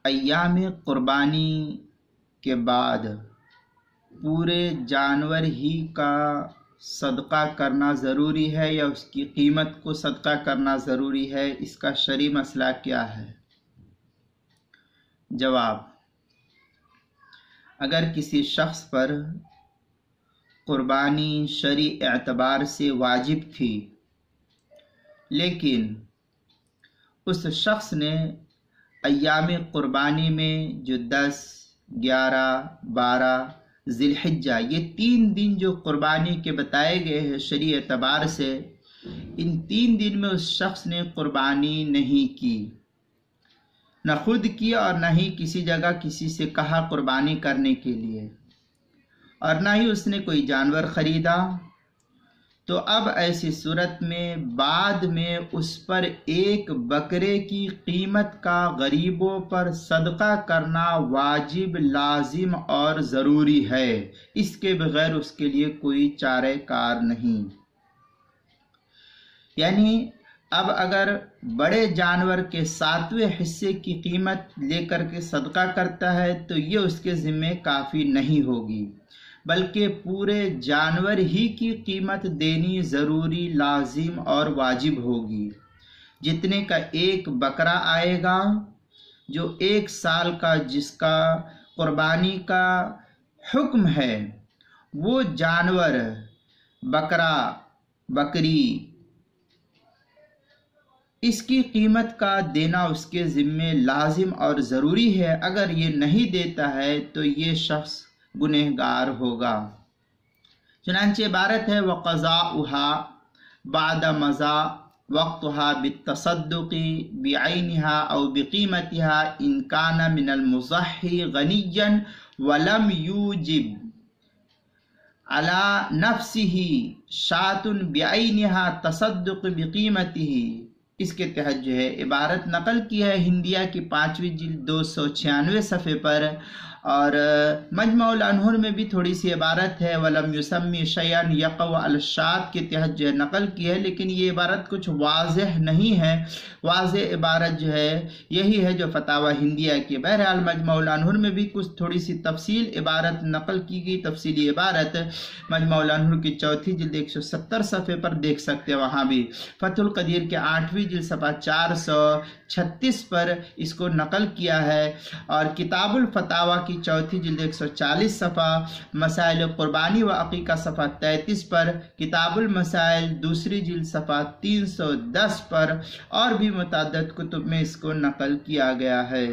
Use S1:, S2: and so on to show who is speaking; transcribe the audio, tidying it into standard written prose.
S1: ایام قربانی کے بعد پورے جانور ہی کا صدقہ کرنا ضروری ہے یا اس کی قیمت کو صدقہ کرنا ضروری ہے؟ اس کا شرعی مسئلہ کیا ہے؟ جواب: اگر کسی شخص پر قربانی شرعی اعتبار سے واجب تھی لیکن اس شخص نے ایام قربانی میں جو 10، 11، 12 ذی الحجہ یہ 3 دن جو قربانی کے بتائے گئے ہیں شرعی اعتبار سے، ان 3 دن میں اس شخص نے قربانی نہیں کی، نہ خود کی اور نہ ہی کسی جگہ کسی سے کہا قربانی کرنے کے لیے، اور نہ ہی اس نے کوئی جانور خریدا، تو اب ایسی صورت میں بعد میں اس پر ایک بکرے کی قیمت کا غریبوں پر صدقہ کرنا واجب، لازم اور ضروری ہے۔ اس کے بغیر اس کے لیے کوئی چارہ کار نہیں۔ یعنی اب اگر بڑے جانور کے 7ویں حصے کی قیمت لے کر کے صدقہ کرتا ہے تو یہ اس کے ذمے کافی نہیں ہوگی، بلکہ پورے جانور ہی کی قیمت دینی ضروری، لازم اور واجب ہوگی۔ جتنے کا ایک بکرا آئے گا جو 1 سال کا، جس کا قربانی کا حکم ہے، وہ جانور، بکرا، بکری، اس کی قیمت کا دینا اس کے ذمے لازم اور ضروری ہے۔ اگر یہ نہیں دیتا ہے تو یہ شخص گنہگار ہوگا۔ چنانچہ عبارت ہے وَقَضَاؤُهَا بَعْدَ مَضَىٰ وَقْتُهَا بِالتَّصَدُّقِ بِعَيْنِهَا أَوْ بِقِيمَتِهَا إِنْ كَانَ مِنَ الْمُضَحِّي غَنِيًّا وَلَمْ يُوجِبْ عَلَى نَفْسِهِ شَاةٌ بِعَيْنِهَا تَصَدُّقِ بِقِيمَتِهِ۔ اس کے تحت جو ہے عبارت نقل کی ہے ہندیہ کی 5ویں جلد 296 صفحے پر، اور مجمع الانہر میں بھی تھوڑی سی عبارت ہے وَلَمْ يُسَمِّ شَيْئًا يَقَعُ عَلَى الشَّاةِ کے تحت جو ہے نقل کی ہے، لیکن یہ عبارت کچھ واضح نہیں ہے۔ واضح عبارت جو ہے یہی ہے جو فتاوی ہندیہ کی۔ بہرحال مجمع الانہر میں بھی کچھ تھوڑی سی تفصیل عبارت نقل کی گئی، تفصیلی عبارت مجمع الانہر کی 4تھی جلد 170 صفحے پر دیکھ سکتے ہیں۔ وہاں بھی فتح القدیر کے 8ویں جلد صفحہ 436 پر اس کو نقل کیا ہے، اور کتاب الفتاوی کی 4تھی جلد 140 صفحہ، مسائل قربانی و عقیقہ صفحہ 33 پر، کتاب المسائل 2ری جلد صفحہ 310 پر، اور بھی متعدد کتب میں اس کو نقل کیا گیا ہے۔